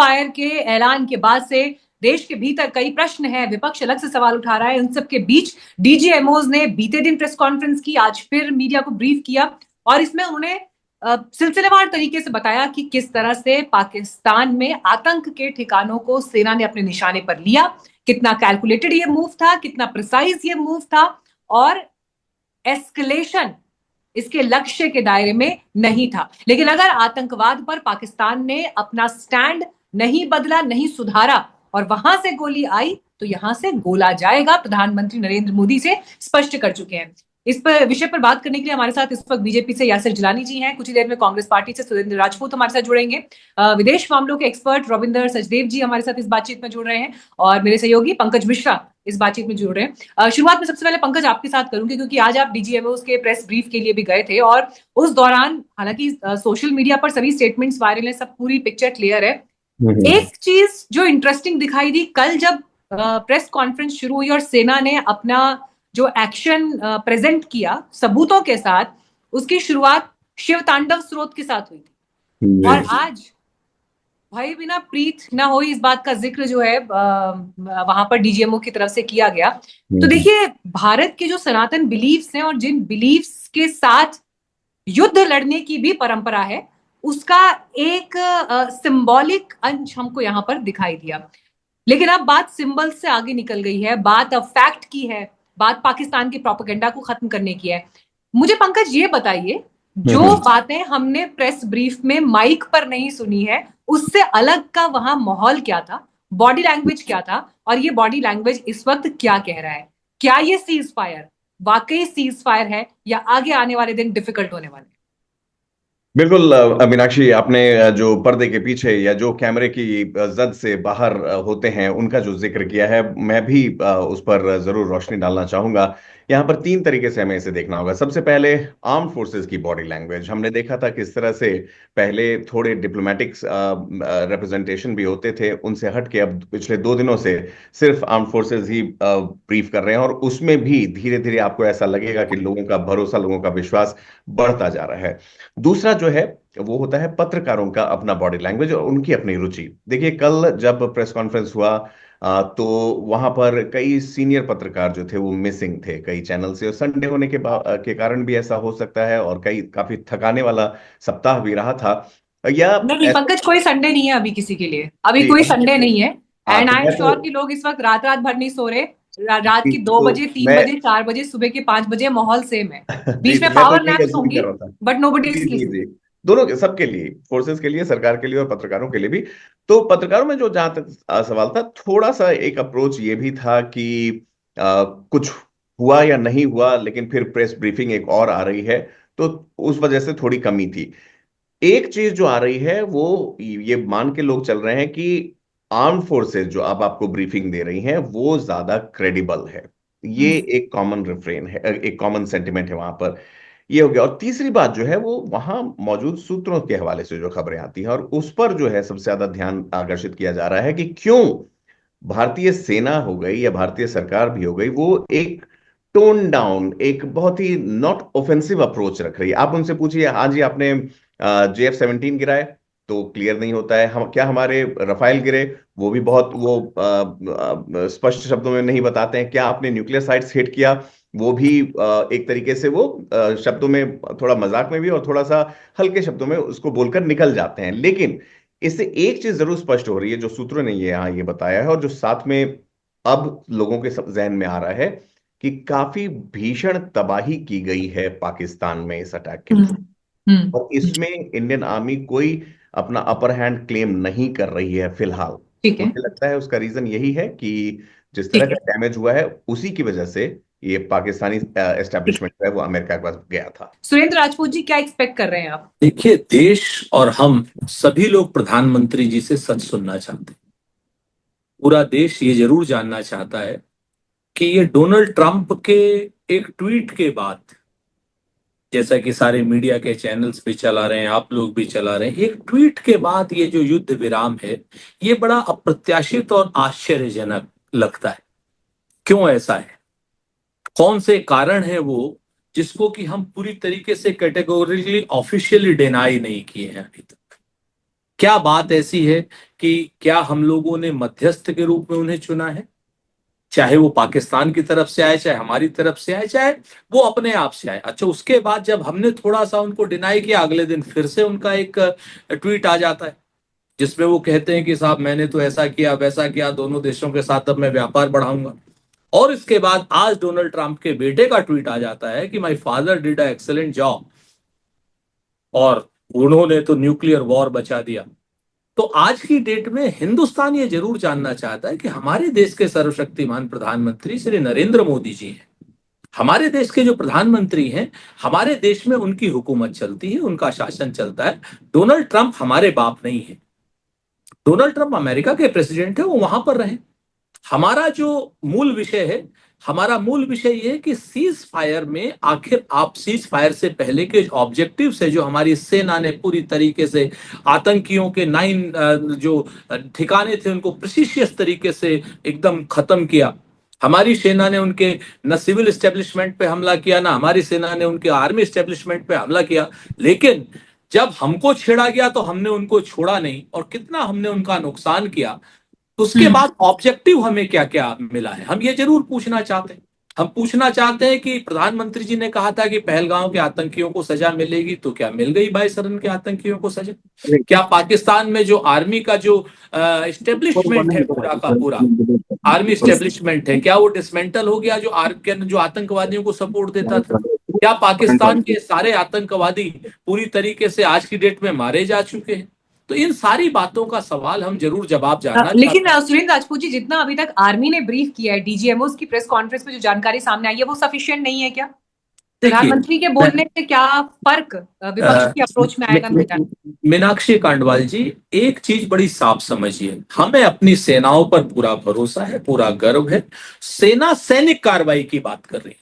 Fire के ऐलान के बाद से देश के भीतर कई प्रश्न है, विपक्ष अलग से सवाल उठा रहा है। उन सबके बीच डीजीएमओज ने बीते दिन प्रेस कॉन्फ्रेंस की, आज फिर मीडिया को ब्रीफ किया और इसमें उन्होंने सिलसिलेवार तरीके से बताया कि किस तरह से पाकिस्तान में आतंक के ठिकानों को सेना ने अपने निशाने पर लिया, कितना कैलकुलेटेड ये मूव था, कितना प्रिसाइज ये मूव था और एस्केलेशन इसके लक्ष्य के दायरे में नहीं था। लेकिन अगर आतंकवाद पर पाकिस्तान ने अपना स्टैंड नहीं बदला, नहीं सुधारा और वहां से गोली आई तो यहां से गोला जाएगा, प्रधानमंत्री नरेंद्र मोदी से स्पष्ट कर चुके हैं। इस पर विषय पर बात करने के लिए हमारे साथ इस वक्त बीजेपी से यासिर जिलानी जी हैं, कुछ ही देर में कांग्रेस पार्टी से सुरेंद्र राजपूत हमारे साथ जुड़ेंगे, विदेश मामलों के एक्सपर्ट रविंदर सचदेव जी हमारे साथ इस बातचीत में जुड़ रहे हैं और मेरे सहयोगी पंकज मिश्रा इस बातचीत में जुड़ रहे हैं। शुरुआत में सबसे पहले पंकज आपके साथ करूंगी क्योंकि आज आप डीजीएमओ के प्रेस ब्रीफ के लिए भी गए थे और उस दौरान हालांकि सोशल मीडिया पर सभी स्टेटमेंट्स वायरल है, सब पूरी पिक्चर क्लियर है। एक चीज जो इंटरेस्टिंग दिखाई दी कल जब प्रेस कॉन्फ्रेंस शुरू हुई और सेना ने अपना जो एक्शन प्रेजेंट किया सबूतों के साथ, उसकी शुरुआत शिव तांडव स्रोत के साथ हुई थी और आज भाई बिना प्रीत ना हो इस बात का जिक्र जो है वहां पर डीजीएमओ की तरफ से किया गया। तो देखिए, भारत के जो सनातन बिलीफ्स हैं और जिन बिलीफ्स के साथ युद्ध लड़ने की भी परंपरा है, उसका एक सिंबॉलिक अंश हमको यहाँ पर दिखाई दिया। लेकिन अब बात सिंबल से आगे निकल गई है, बात अब फैक्ट की है, बात पाकिस्तान के प्रोपेगेंडा को खत्म करने की है। मुझे पंकज ये बताइए, जो बातें हमने प्रेस ब्रीफ में माइक पर नहीं सुनी है, उससे अलग का वहां माहौल क्या था, बॉडी लैंग्वेज क्या था और ये बॉडी लैंग्वेज इस वक्त क्या कह रहा है? क्या ये सीज फायर वाकई सीज फायर है या आगे आने वाले दिन डिफिकल्ट होने वाले? बिल्कुल मीनाक्षी, आपने जो पर्दे के पीछे या जो कैमरे की जद से बाहर होते हैं उनका जो जिक्र किया है, मैं भी उस पर जरूर रोशनी डालना चाहूंगा। यहाँ पर तीन तरीके से हमें इसे देखना होगा। सबसे पहले आर्म्ड फोर्सेस की बॉडी लैंग्वेज हमने देखा था किस तरह से पहले थोड़े डिप्लोमेटिक रिप्रेजेंटेशन भी होते थे, उनसे हट के अब पिछले 2 दिनों से सिर्फ आर्म्ड फोर्सेस ही ब्रीफ कर रहे हैं और उसमें भी धीरे धीरे आपको ऐसा लगेगा कि लोगों का भरोसा, लोगों का विश्वास बढ़ता जा रहा है। दूसरा जो है वो होता है पत्रकारों का अपना बॉडी लैंग्वेज और उनकी अपनी रुचि। देखिए, कल जब प्रेस कॉन्फ्रेंस हुआ तो वहां पर कई सीनियर पत्रकार जो थे वो मिसिंग थे कई चैनल से, और संडे होने के कारण भी ऐसा हो सकता है और कई काफी थकाने वाला सप्ताह भी रहा था। या नहीं पंकज, कोई संडे नहीं है अभी किसी के लिए, अभी कोई संडे नहीं है। हाँ, एंड तो आई एम मैं श्योर कि लोग इस वक्त रात रात भर नहीं सो रहे। रात की 2 तो बजे, 3 मैं बजे, 4 बजे, सुबह के 5 बजे माहौल सेम है। जी, बीच तो में मैं तो पावर यही नैप्स एज्यूम कर होंगी रहा था। बट नोबडी इज जी जी स्लीपिंग। जी, दोनों के, सबके लिए, फोर्सेस के लिए, सरकार के लिए और पत्रकारों के लिए भी। तो पत्रकारों में जो जहां तक सवाल था, थोड़ा सा एक अप्रोच ये भी था कि कुछ हुआ या नहीं हुआ, लेकिन फिर प्रेस ब्रीफिंग एक और आ रही है, तो उस वजह से थोड़ी कमी थी। एक चीज जो आ रही है वो ये मान के लोग चल रहे हैं कि आर्म फोर्सेस जो अब आपको ब्रीफिंग दे रही हैं वो ज्यादा क्रेडिबल है। ये एक कॉमन रिफ्रेन है, एक कॉमन सेंटिमेंट है वहां पर। ये हो गया। और तीसरी बात जो है वो वहां मौजूद सूत्रों के हवाले से जो खबरें आती हैं और उस पर जो है सबसे ज्यादा ध्यान आकर्षित किया जा रहा है कि क्यों भारतीय सेना हो गई या भारतीय सरकार भी हो गई, वो एक टोन डाउन, एक बहुत ही नॉट ऑफेंसिव अप्रोच रख रही है। आप उनसे पूछिए, आज ही आपने JF-17 गिराए तो क्लियर नहीं होता है, हम क्या हमारे रफाइल गिरे वो भी बहुत वो स्पष्ट शब्दों में नहीं बताते हैं, क्या आपने न्यूक्लियर साइट्स हिट किया वो भी एक तरीके से वो शब्दों में, थोड़ा मजाक में भी और थोड़ा सा हल्के शब्दों में उसको बोलकर निकल जाते हैं। लेकिन इससे एक चीज जरूर स्पष्ट हो रही है जो सूत्रों ने ये यहाँ ये बताया है और जो साथ में अब लोगों के जहन में आ रहा है कि काफी भीषण तबाही की गई है पाकिस्तान में इस अटैक के थ्रू। और इसमें इंडियन आर्मी कोई अपना अपर हैंड क्लेम नहीं कर रही है फिलहाल। ठीक है, मुझे लगता है उसका रीजन यही है कि जिस तरह ठीक का है, डैमेज हुआ है उसी की वजह से ये पाकिस्तानी ठीक है। एस्टेब्लिशमेंट है वो अमेरिका के पास गया था। सुरेंद्र राजपूत जी, क्या एक्सपेक्ट कर रहे हैं आप? देखिए, देश और हम सभी लोग प्रधानमंत्री जी से सच सुनना चाहते हैं। पूरा देश ये जरूर जानना चाहता है कि ये डोनाल्ड ट्रंप के एक ट्वीट के बाद, जैसा कि सारे मीडिया के चैनल्स भी चला रहे हैं, आप लोग भी चला रहे हैं, एक ट्वीट के बाद ये जो युद्ध विराम है ये बड़ा अप्रत्याशित और आश्चर्यजनक लगता है। क्यों ऐसा है? कौन से कारण है वो जिसको कि हम पूरी तरीके से कैटेगोरिकली ऑफिशियली डिनाई नहीं किए हैं अभी तक? क्या बात ऐसी है कि क्या हम लोगों ने मध्यस्थ के रूप में उन्हें चुना है? चाहे वो पाकिस्तान की तरफ से आए, चाहे हमारी तरफ से आए, चाहे वो अपने आप से आए। अच्छा, उसके बाद जब हमने थोड़ा सा उनको डिनाई किया, अगले दिन फिर से उनका एक ट्वीट आ जाता है जिसमें वो कहते हैं कि साहब मैंने तो ऐसा किया वैसा किया, दोनों देशों के साथ अब मैं व्यापार बढ़ाऊंगा। और इसके बाद आज डोनाल्ड ट्रंप के बेटे का ट्वीट आ जाता है कि my father did a excellent job, और उन्होंने तो न्यूक्लियर वॉर बचा दिया। तो आज की डेट में हिंदुस्तान ये जरूर जानना चाहता है कि हमारे देश के सर्वशक्तिमान प्रधानमंत्री श्री नरेंद्र मोदी जी हैं, हमारे देश के जो प्रधानमंत्री हैं, हमारे देश में उनकी हुकूमत चलती है, उनका शासन चलता है। डोनाल्ड ट्रंप हमारे बाप नहीं है। डोनाल्ड ट्रंप अमेरिका के प्रेसिडेंट है, वो वहां पर रहे। हमारा जो मूल विषय है, हमारा मूल विषय ये है कि सीज फायर में आखिर आप सीज फायर से पहले के ऑब्जेक्टिव से जो हमारी सेना ने पूरी तरीके से आतंकियों के 9 जो ठिकाने थे उनको प्रिसीशियस तरीके से एकदम खत्म किया। हमारी सेना ने उनके न सिविल एस्टेब्लिशमेंट पे हमला किया, ना हमारी सेना ने उनके आर्मी एस्टेब्लिशमेंट पे हमला किया। लेकिन जब हमको छेड़ा गया तो हमने उनको छोड़ा नहीं, और कितना हमने उनका नुकसान किया। उसके बाद ऑब्जेक्टिव हमें क्या क्या मिला है, हम ये जरूर पूछना चाहते हैं। हम पूछना चाहते हैं कि प्रधानमंत्री जी ने कहा था कि पहलगांव के आतंकियों को सजा मिलेगी, तो क्या मिल गई बाईसरन के आतंकियों को सजा? क्या पाकिस्तान में जो आर्मी का जो एस्टेब्लिशमेंट है, पूरा का पूरा आर्मी एस्टेब्लिशमेंट है, क्या वो डिसमेंटल हो गया जो आतंकवादियों को सपोर्ट देता था? क्या पाकिस्तान के सारे आतंकवादी पूरी तरीके से आज की डेट में मारे जा चुके हैं? तो इन सारी बातों का सवाल हम जरूर जवाब जानना लेकिन चाहते हैं। सुरेंद्र राजपूत जी, जितना अभी तक आर्मी ने ब्रीफ किया है, डीजीएमओ की प्रेस कॉन्फ्रेंस में जो जानकारी सामने आई है, वो सफिशिएंट नहीं है क्या? प्रधानमंत्री के बोलने से क्या फर्क विपक्ष की अप्रोच में आएगा? मीनाक्षी कांडवाल जी, एक चीज बड़ी साफ समझिए, हमें अपनी सेनाओं पर पूरा भरोसा है, पूरा गर्व है। सेना सैनिक कार्रवाई की बात कर रही है।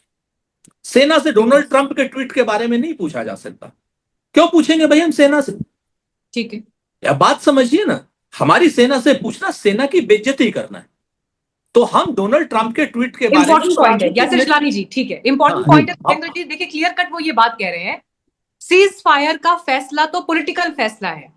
सेना से डोनाल्ड ट्रंप के ट्वीट के बारे में नहीं पूछा जा सकता। क्यों पूछेंगे भाई हम सेना से? ठीक है, या बात समझिए ना, हमारी सेना से पूछना सेना की बेइज्जती करना है। तो हम डोनाल्ड ट्रंप के ट्वीट के बारे में इंपॉर्टेंट पॉइंट है यासिर शिलानी जी, ठीक है, इंपॉर्टेंट पॉइंट है सुरेंद्र जी। देखिए, क्लियर कट वो ये बात कह रहे हैं, सीज फायर का फैसला तो पॉलिटिकल फैसला है,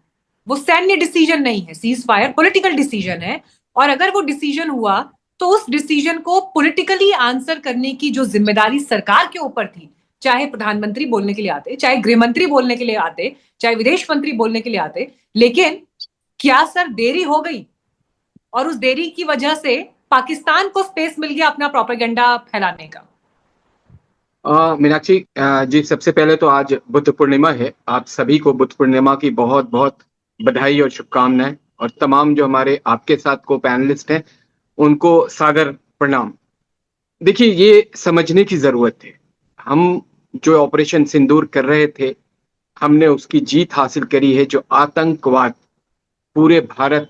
वो सैन्य डिसीजन नहीं है। सीज फायर पॉलिटिकल डिसीजन है, और अगर वो डिसीजन हुआ तो उस डिसीजन को पॉलिटिकली आंसर करने की जो जिम्मेदारी सरकार के ऊपर थी, चाहे प्रधानमंत्री बोलने के लिए आते, चाहे गृह मंत्री बोलने के लिए आते, चाहे विदेश मंत्री बोलने के लिए आते, लेकिन क्या सर देरी हो गई, और उस देरी की वजह से पाकिस्तान को स्पेस मिल गया अपना प्रोपेगेंडा फैलाने का? मीनाक्षी जी, सबसे पहले तो आज बुद्ध पूर्णिमा है। आप सभी को बुद्ध पूर्णिमा की बहुत बहुत बधाई और शुभकामनाएं, और तमाम जो हमारे आपके साथ को पैनलिस्ट हैं उनको सादर प्रणाम। देखिए, ये समझने की जरूरत है, हम जो ऑपरेशन सिंदूर कर रहे थे, हमने उसकी जीत हासिल करी है। जो आतंकवाद पूरे भारत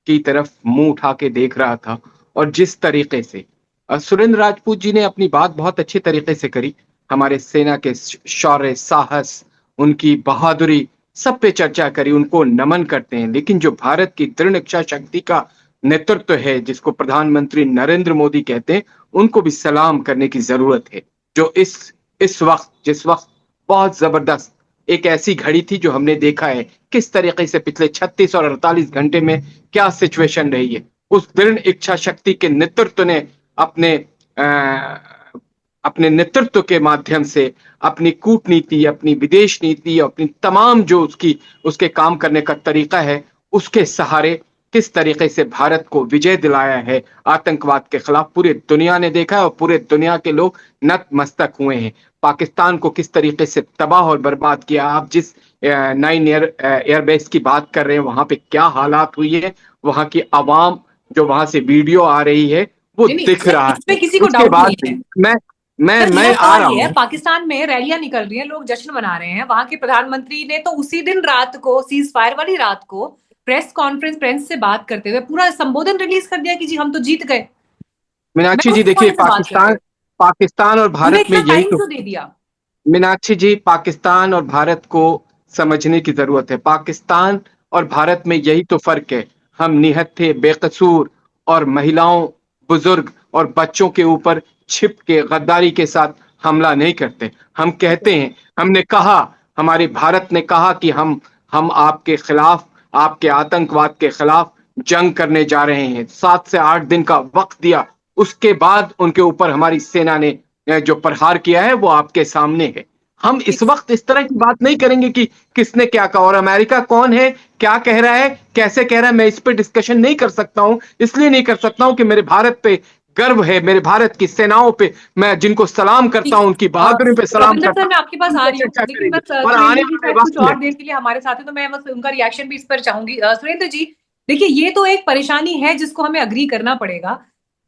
की तरफ मुंह उठा के देख रहा था, और जिस तरीके से सुरेंद्र राजपूत जी ने अपनी बात बहुत अच्छे तरीके से करी, हमारे सेना के शौर्य, साहस, उनकी बहादुरी, सब पे चर्चा करी, उनको नमन करते हैं। लेकिन जो भारत की दृढ़ इच्छा शक्ति का नेतृत्व है, जिसको प्रधानमंत्री नरेंद्र मोदी कहते हैं, उनको भी सलाम करने की जरूरत है। जो जिस वक्त बहुत जबरदस्त एक ऐसी घड़ी थी, जो हमने देखा है किस तरीके से पिछले 36 और 48 घंटे में क्या सिचुएशन रही है। उस दृढ़ इच्छा शक्ति के नेतृत्व ने अपने नेतृत्व के माध्यम से अपनी कूटनीति, अपनी विदेश नीति, अपनी तमाम जो उसके काम करने का तरीका है, उसके सहारे किस तरीके से भारत को विजय दिलाया है आतंकवाद के खिलाफ, पूरी दुनिया ने देखा है, और पूरे दुनिया के लोग नतमस्तक हुए हैं। पाकिस्तान को किस तरीके से तबाह और बर्बाद किया। आप जिस 9 एयरबेस की बात कर रहे हैं, वहां पे क्या हालात हुई है, वहां की आवाम जो वहां से वीडियो आ रही है, वो दिख रहा है। किसी को डाउट नहीं है। मैं आ रहा हूँ। पाकिस्तान में रैलियां निकल रही हैं, लोग जश्न मना रहे हैं। वहां के प्रधानमंत्री ने तो उसी दिन रात को, सीज फायर वाली रात को, प्रेस से बात करते हुए पूरा संबोधन रिलीज कर दिया कि जी हम तो जीत गए। मीनाक्षी जी, देखिए, पाकिस्तान और भारत में यही तो दे दिया। मीनाक्षी जी, पाकिस्तान और भारत को समझने की जरूरत है। पाकिस्तान और भारत में यही तो फर्क है। हम निहत्थे, बेकसूर और महिलाओं, बुजुर्ग और बच्चों के ऊपर छिप के गद्दारी के साथ हमला नहीं करते। हम कहते हैं, हमने कहा, हमारे भारत ने कहा कि हम आपके खिलाफ आपके आतंकवाद के खिलाफ जंग करने जा रहे हैं। 7 से 8 दिन का वक्त दिया, उसके बाद उनके ऊपर हमारी सेना ने जो प्रहार किया है वो आपके सामने है। हम इस वक्त इस तरह की बात नहीं करेंगे कि किसने क्या कहा और अमेरिका कौन है, क्या कह रहा है, कैसे कह रहा है। मैं इस पे डिस्कशन नहीं कर सकता हूं, इसलिए नहीं कर सकता हूं कि मेरे भारत पे गर्व है, मेरे भारत की सेनाओं पे मैं जिनको सलाम करता हूं, उनकी बहादुरी पे सलाम रविंद्र करता सर, मैं आपके पास हूं, आ उन पे रही हूँ, चर्चा लेकिन करेंगे। बस और सुरेंद्र आने जी वाले शायद कुछ वक्त में और देर के लिए हमारे साथ है, तो मैं बस उनका रिएक्शन भी इस पर चाहूंगी। सुरेंद्र जी, देखिए ये तो एक परेशानी है जिसको हमें अग्री करना पड़ेगा।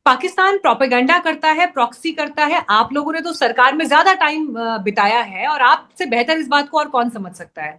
पाकिस्तान प्रोपेगेंडा करता है, प्रॉक्सी करता है। आप लोगों ने तो सरकार में ज्यादा टाइम बिताया है, और आपसे बेहतर इस बात को और कौन समझ सकता है।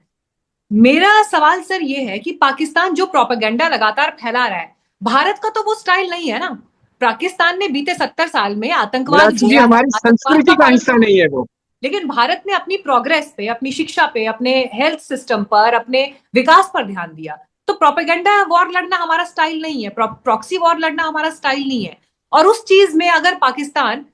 मेरा सवाल सर ये है कि पाकिस्तान जो प्रोपेगेंडा लगातार फैला रहा है, भारत का तो वो स्टाइल नहीं है ना। पाकिस्तान ने बीते 70 साल में आतंकवाद मीनाक्षी जी, किया है, हमारी आतंकवाद संस्कृति का का हिस्सा नहीं है वो। लेकिन भारत ने अपनी प्रोग्रेस पे, अपनी शिक्षा पे, अपने हेल्थ सिस्टम पर, अपने विकास पर ध्यान दिया। तो प्रोपेगेंडा वॉर लड़ना हमारा स्टाइल नहीं है, प्रॉक्सी वॉर लड़ना हमारा स्टाइल नहीं है। और उस चीज में अगर पाकिस्तान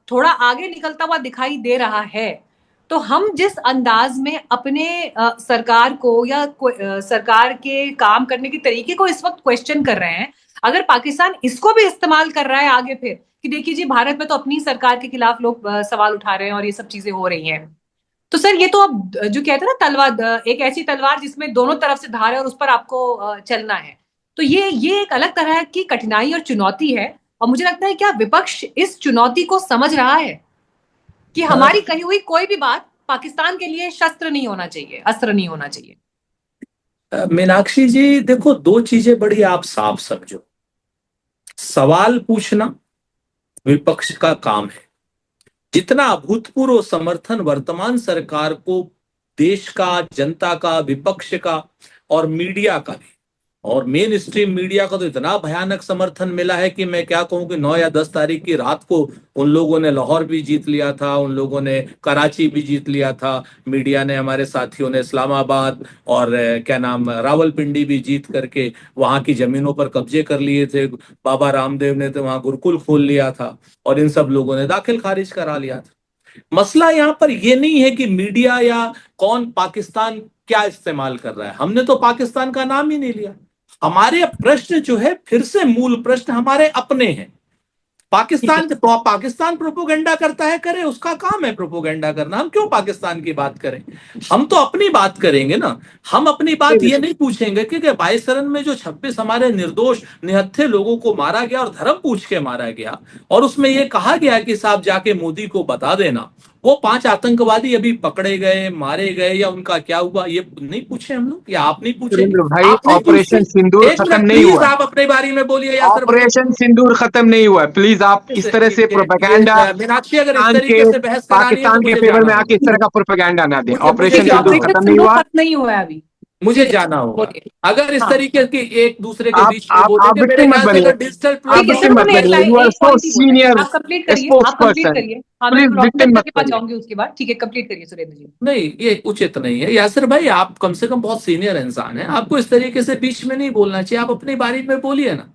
थोड़ा आगे निकलता हुआ दिखाई दे रहा है, तो हम जिस अंदाज में अपने सरकार को या सरकार के काम करने के तरीके को इस वक्त क्वेश्चन कर रहे हैं, अगर पाकिस्तान इसको भी इस्तेमाल कर रहा है आगे फिर कि देखिए जी, भारत में तो अपनी सरकार के खिलाफ लोग सवाल उठा रहे हैं और ये सब चीजें हो रही हैं, तो सर ये तो अब जो कहते हैं ना तलवार, एक ऐसी तलवार जिसमें दोनों तरफ से धार है और उस पर आपको चलना है। तो ये एक अलग तरह की कठिनाई और चुनौती है। और मुझे लगता है क्या विपक्ष इस चुनौती को समझ रहा है कि हमारी कही हुई कोई भी बात पाकिस्तान के लिए शस्त्र नहीं होना चाहिए, अस्त्र नहीं होना चाहिए। मीनाक्षी जी, देखो, दो चीजें बड़ी आप साफ समझो। सवाल पूछना विपक्ष का काम है। जितना अभूतपूर्व समर्थन वर्तमान सरकार को देश का, जनता का, विपक्ष का और मीडिया का भी, और मेन स्ट्रीम मीडिया का तो इतना भयानक समर्थन मिला है कि मैं क्या कहूं कि 9 या 10 तारीख की रात को उन लोगों ने लाहौर भी जीत लिया था, उन लोगों ने कराची भी जीत लिया था। मीडिया ने, हमारे साथियों ने इस्लामाबाद और क्या नाम, रावलपिंडी भी जीत करके वहां की जमीनों पर कब्जे कर लिए थे। बाबा रामदेव ने तो वहां गुरुकुल खोल लिया था, और इन सब लोगों ने दाखिल खारिज करा लिया था। मसला यहां पर यह नहीं है कि मीडिया या कौन पाकिस्तान क्या इस्तेमाल कर रहा है। हमने तो पाकिस्तान का नाम ही नहीं लिया। हमारे प्रश्न जो है, फिर से मूल प्रश्न हमारे अपने हैं। पाकिस्तान प्रोपोगेंडा करता है, करे, उसका काम है प्रोपोगेंडा करना। हम क्यों पाकिस्तान की बात करें? हम तो अपनी बात करेंगे ना। हम अपनी बात ये नहीं पूछेंगे कि 22 रन में जो 26 हमारे निर्दोष निहत्थे लोगों को मारा गया और धर्म पूछ के मारा गया, और उसमें यह कहा गया कि साहब जाके मोदी को बता देना वो 5 आतंकवादी अभी पकड़े गए, मारे गए, या उनका क्या हुआ, ये नहीं पूछे हम लोग, या आप नहीं पूछे? सुरेंद्र भाई, आप नहीं ऑपरेशन पूछते? सिंदूर एक खत्म मिनट नहीं प्लीज, हुआ। आप अपने बारे में बोलिए यासर भाई। ऑपरेशन सिंदूर खत्म नहीं हुआ। प्लीज आप इस तरह से प्रोपेगेंडा मीनाक्षी, अगर इस पाकिस्तान तरीके के से बहस करानी है तो पाकिस्तान के मुझे फेवर जाना में आके इस होगा। तरह का प्रोपेगेंडा ना दें। मुझे ऑपरेशन जाना सिंदूर होगा। खत्म नहीं हुआ। खत्म नहीं हुआ है अभी। मुझे जाना होगा। बोलिए। अगर इस हाँ, तरीके की एक दूसरे के बीच में आप बोलेंगे, मेरे विक्टिम मत ख्याल से बनिए। अगर डिजिटल आप ठीक है सर, विक्टिम मत उन्होंने बनिए। यू आर एक सो पॉइंट ही बोला है। सीनियर आप कंप्लीट करिए, स्पोक्स आप कंप्लीट पर्सन। करिए। हाँ, मैं प्लीज रॉबिंदर विक्टिम सर मत के पास बनिए। जाऊंगी उसके बाद। ठीक है, कंप्लीट करिए सुरेंद्र जी। नहीं, ये उचित नहीं है। यासर भाई, आप कम से कम बहुत सीनियर इंसान हैं, आपको इस तरीके से बीच में नहीं बोलना चाहिए। आप अपनी बारी में बोलिए ना,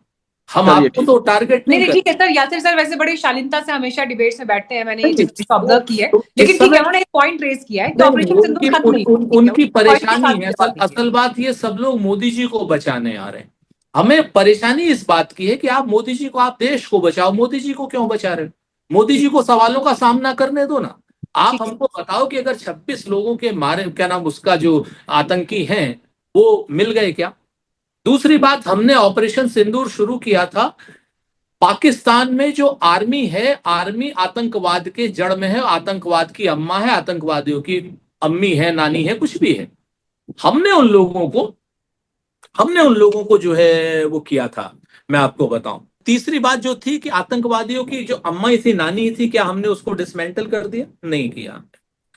हम चलिए आपको ठीक तो टारगेट नहीं नहीं नहीं, कर। ठीक है सर। यासिर सर वैसे बड़ी शालीनता से हमेशा डिबेट्स में बैठते हैं, मैंने ये नहीं, चीज ऑब्जर्व की है। तो लेकिन इस ठीक है, समय उन्होंने एक पॉइंट रेज किया है कि नहीं, ऑपरेशन उनकी सिंदूर खत्म नहीं हुआ। ठीक है, उनकी उस पॉइंट के परेशानी साथ है। जवाब दीजिए। असल बात ये, सब लोग मोदी जी को बचाने आ रहे हैं। हमें परेशानी इस बात की है कि आप मोदी जी को, आप देश को बचाओ। मोदी जी को क्यों बचा रहे हो? मोदी जी को सवालों का सामना करने दो ना। आप ठीक है। हमको बताओ कि अगर 26 लोगों के मारे, क्या नाम उसका, जो आतंकी हैं, वो मिल गए क्या? दूसरी बात, हमने ऑपरेशन सिंदूर शुरू किया था। पाकिस्तान में जो आर्मी है, आर्मी आतंकवाद के जड़ में है, आतंकवाद की अम्मा है, आतंकवादियों की अम्मी है, नानी है, कुछ भी है। हमने उन लोगों को हमने उन लोगों को जो है वो किया था। मैं आपको बताऊं, तीसरी बात जो थी कि आतंकवादियों की जो अम्मा ही थी, नानी ही थी, क्या हमने उसको डिसमेंटल कर दिया? नहीं किया।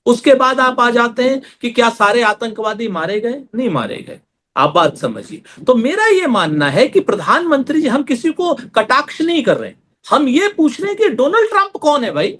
उसके बाद आप आ जाते हैं कि क्या सारे आतंकवादी मारे गए? नहीं मारे गए। आप बात समझिए। तो मेरा ये मानना है कि प्रधानमंत्री जी, हम किसी को कटाक्ष नहीं कर रहे, हम ये पूछ रहे हैं कि डोनाल्ड ट्रंप कौन है भाई?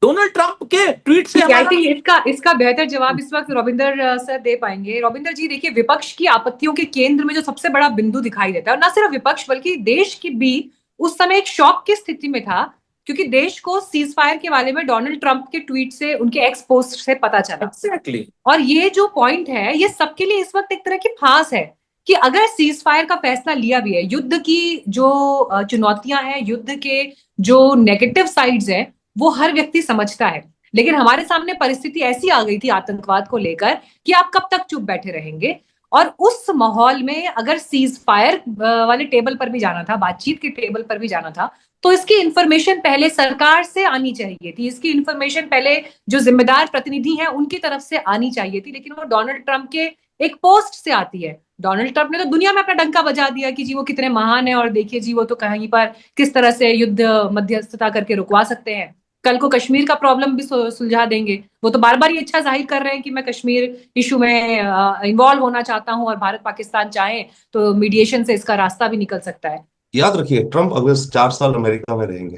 डोनाल्ड ट्रंप के ट्वीट से ठीक है, आई हमारा थिंक इसका बेहतर जवाब इस वक्त रविंदर सर दे पाएंगे। रविंदर जी, देखिए, विपक्ष की आपत्तियों के केंद्र में जो सबसे बड़ा बिंदु दिखाई देता है, और न सिर्फ विपक्ष बल्कि देश की भी उस समय एक शॉक की स्थिति में था क्योंकि देश को सीज फायर के बारे में डोनाल्ड ट्रंप के ट्वीट से, उनके एक्स पोस्ट से पता चला। एग्जैक्टली। और ये जो पॉइंट है, ये सबके लिए इस वक्त एक तरह की फांस है कि अगर सीज फायर का फैसला लिया भी है, युद्ध की जो चुनौतियां हैं, युद्ध के जो नेगेटिव साइड्स हैं, वो हर व्यक्ति समझता है, लेकिन हमारे सामने परिस्थिति ऐसी आ गई थी आतंकवाद को लेकर कि आप कब तक चुप बैठे रहेंगे। और उस माहौल में अगर सीज फायर वाले टेबल पर भी जाना था, बातचीत के टेबल पर भी जाना था, तो इसकी इंफॉर्मेशन पहले सरकार से आनी चाहिए थी, इसकी इंफॉर्मेशन पहले जो जिम्मेदार प्रतिनिधि हैं उनकी तरफ से आनी चाहिए थी, लेकिन वो डोनाल्ड ट्रंप के एक पोस्ट से आती है। डोनाल्ड ट्रंप ने तो दुनिया में अपना डंका बजा दिया कि जी वो कितने महान है, और देखिए जी वो तो कहीं पर किस तरह से युद्ध मध्यस्थता करके रुकवा सकते हैं, कल को कश्मीर का प्रॉब्लम भी सुलझा देंगे। वो तो बार बार ये इच्छा जाहिर कर रहे हैं कि मैं कश्मीर इशू में इन्वॉल्व होना चाहता हूं, और भारत पाकिस्तान चाहे तो मीडिएशन से इसका रास्ता भी निकल सकता है। याद रखिए, ट्रंप अगर 4 साल अमेरिका में रहेंगे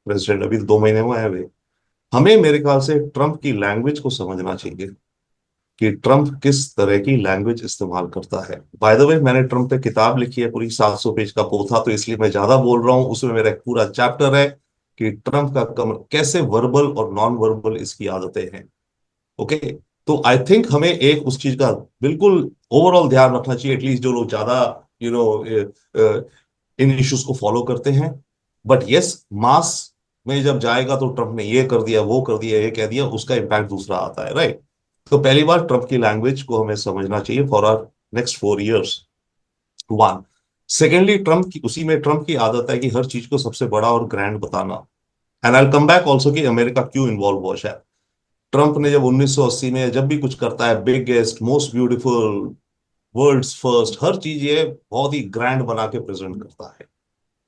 प्रेसिडेंट, अभी 2 महीने में आए हुए, हमें मेरे ख्याल से ट्रंप की लैंग्वेज को समझना चाहिए कि ट्रंप किस तरह की लैंग्वेज इस्तेमाल करता है। बाय द वे, मैंने ट्रंप पे किताब लिखी है, पूरी 700 पेज का पोथा, तो इसलिए मैं ज्यादा बोल रहा हूं। उसमें मेरा एक पूरा चैप्टर है कि ट्रंप का कैसे वर्बल और नॉन वर्बल इसकी आदतें हैं। ओके, तो आई थिंक हमें एक उस चीज का बिल्कुल ओवरऑल ध्यान रखना चाहिए, एटलीस्ट जो लोग ज्यादा इन इश्यूज को फॉलो करते हैं। बट यस, मास में जब जाएगा तो ट्रंप ने ये कर दिया, वो कर दिया, ये कह दिया, उसका इम्पैक्ट दूसरा आता है, राइट। तो पहली बार ट्रंप की लैंग्वेज को हमें समझना चाहिए for our next 4 years, one. Secondly, उसी में ट्रंप की आदत है कि हर चीज को सबसे बड़ा और ग्रैंड बताना। And I come back also कि अमेरिका क्यों इन्वॉल्व हुआ। शायद ट्रंप ने जब 1980 में जब भी कुछ करता है, biggest, most beautiful, world's first, हर चीज ये बहुत ही ग्रैंड बना के प्रेजेंट करता है,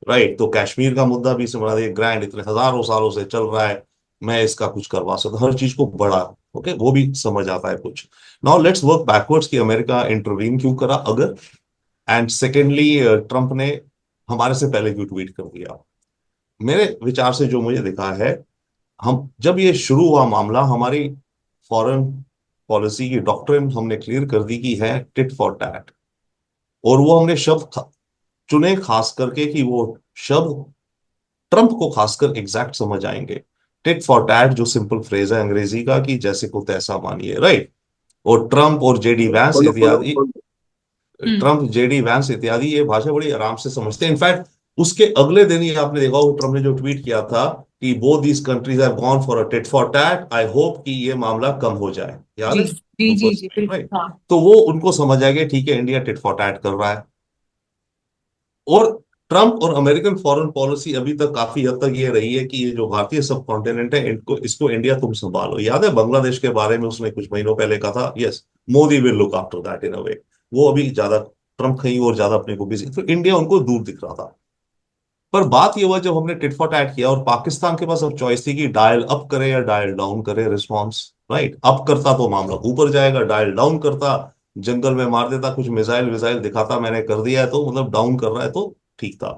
राइट। तो कश्मीर का मुद्दा भी इसे बना दिया ग्रैंड, इतने हजारों सालों से चल रहा है, मैं इसका कुछ करवा सकता, हर चीज को बड़ा। ओके, वो भी समझ आता है कुछ। नाउ लेट्स वर्क बैकवर्ड्स कि अमेरिका इंटरवीन क्यों करा अगर, एंड सेकेंडली ट्रंप ने हमारे से पहले क्यों ट्वीट कर दिया। मेरे विचार से जो मुझे दिखा है, हम जब ये शुरू हुआ मामला, हमारी फॉरेन पॉलिसी की डॉक्ट्रिन हमने क्लियर कर दी कि है टिट फॉर टैट, और वो हमने शब्द चुने खास करके कि वो शब्द ट्रंप को खासकर एग्जैक्ट समझ आएंगे। टिट फॉर टैट जो सिंपल फ्रेज है अंग्रेजी का कि जैसे को तैसा मानिए, राइट। और ट्रंप और जेडी वैंस इत्यादि, ये भाषा बड़ी आराम से समझते हैं। इनफैक्ट उसके अगले दिन ही आपने देखा वो ट्रंप ने जो ट्वीट किया था कि both these countries have gone for a tit for tat, I hope कि ये मामला कम हो जाए। याद है? जी जी जी, राइट। तो वो उनको समझ आ गया, ठीक है, इंडिया टिट फॉर टैट कर रहा है। और ट्रंप और अमेरिकन फॉरेन पॉलिसी अभी तक काफी हद तक ये रही है कि ये जो भारतीय सब कॉन्टिनेंट है, इसको इंडिया तुम संभालो। याद है बांग्लादेश के बारे में उसने कुछ महीनों पहले कहा था, yes, Modi will look after that in a way. वो अभी ज्यादा, ट्रंप कहीं और ज्यादा अपने को बिजी, तो इंडिया उनको दूर दिख रहा था। पर बात यह हुआ जब हमने टिट फॉर टैट किया और पाकिस्तान के पास अब चॉइस थी कि डायल अप करे या डायल डाउन करे रिस्पॉन्स, राइट। अप करता तो मामला ऊपर जाएगा, डायल डाउन करता जंगल में मार देता, कुछ मिसाइल विसाइल दिखाता मैंने कर दिया है, तो मतलब डाउन कर रहा है तो ठीक था।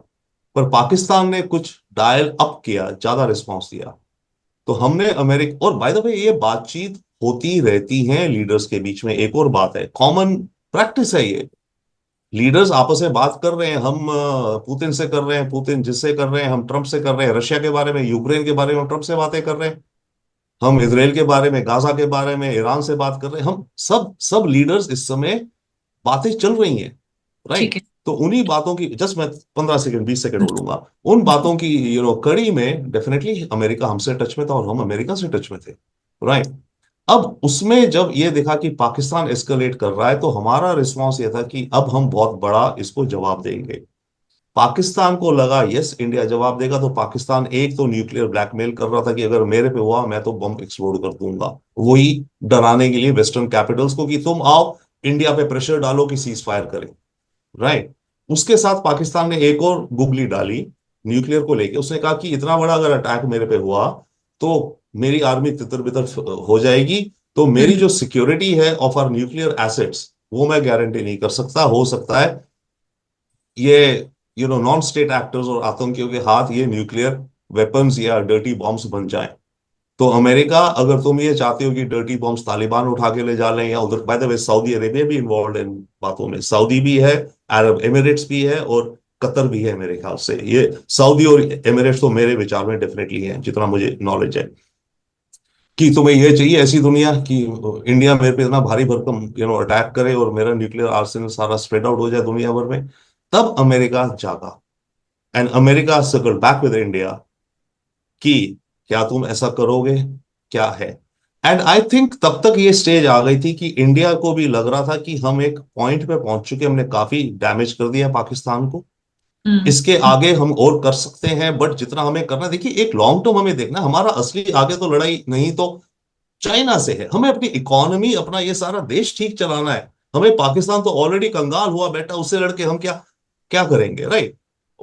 पर पाकिस्तान ने कुछ डायल अप किया, ज्यादा रिस्पॉन्स दिया, तो हमने अमेरिका, और बाय द वे ये बातचीत होती रहती है लीडर्स के बीच में। एक और बात है, कॉमन प्रैक्टिस है ये, लीडर्स आपस में बात कर रहे हैं, हम पुतिन से कर रहे हैं, पुतिन जिससे कर रहे हैं, हम ट्रंप से कर रहे हैं, रशिया के बारे में, यूक्रेन के बारे में ट्रंप से बातें कर रहे हैं, हम इजराइल के बारे में, गाजा के बारे में, ईरान से बात कर रहे हैं, हम सब लीडर्स इस समय बातें चल रही हैं, राइट। तो उन्हीं बातों की, जस्ट मैं 15 सेकंड 20 सेकंड बोलूंगा, उन बातों की कड़ी में डेफिनेटली अमेरिका हमसे टच में था और हम अमेरिका से टच में थे, राइट। अब उसमें जब ये देखा कि पाकिस्तान एस्केलेट कर रहा है, तो हमारा रिस्पॉन्स ये था कि अब हम बहुत बड़ा इसको जवाब देंगे। पाकिस्तान को लगा यस इंडिया जवाब देगा, तो पाकिस्तान एक तो न्यूक्लियर ब्लैकमेल कर रहा था कि अगर मेरे पे हुआ मैं तो बम एक्सप्लोड कर दूंगा, वही डराने के लिए वेस्टर्न कैपिटल्स को कि तुम आओ इंडिया पे प्रेशर डालो कि सीज फायर करें, राइट। उसके साथ पाकिस्तान ने एक और गुगली डाली न्यूक्लियर को लेके, उसने कहा कि इतना बड़ा अगर अटैक मेरे पे हुआ तो मेरी आर्मी तितर बितर हो जाएगी, तो मेरी जो सिक्योरिटी है ऑफ आर न्यूक्लियर एसेट्स वो मैं गारंटी नहीं कर सकता। हो सकता है ये नॉन स्टेट एक्टर्स और आतंकियों के हाथ ये न्यूक्लियर वेपन्स या डर्टी बॉम्ब्स बन जाएं। तो अमेरिका, अगर तुम ये चाहते हो कि डर्टी बॉम्ब्स तालिबान उठा के ले जा लें, या उधर by the way Saudi Arabia भी इन्वॉल्व इन बातों में, सऊदी भी है, अरब एमिरेट्स भी है, और कतर भी है मेरे ख्याल से, ये सऊदी और एमिरेट्स तो मेरे विचार में डेफिनेटली है, जितना मुझे नॉलेज है। कि तुम्हें ये चाहिए ऐसी दुनिया कि इंडिया मेरे पे इतना भारी भरकम अटैक करे और मेरा न्यूक्लियर आर्सेनल सारा स्प्रेड आउट हो जाए दुनिया भर में। तब अमेरिका जागा, and America circle back with India कि क्या तुम ऐसा करोगे, क्या है। एंड आई थिंक तब तक ये स्टेज आ गई थी कि इंडिया को भी लग रहा था कि हम एक पॉइंट पे पहुंच चुके, हमने काफी डैमेज कर दिया पाकिस्तान को, इसके आगे हम और कर सकते हैं, बट जितना हमें करना, देखिए एक लॉन्ग टर्म हमें देखना, हमारा असली आगे तो लड़ाई नहीं तो चाइना से है, हमें अपनी इकोनॉमी, अपना ये सारा देश ठीक चलाना है। हमें पाकिस्तान तो ऑलरेडी कंगाल हुआ बैठा, उससे लड़के हम क्या क्या करेंगे, राइट।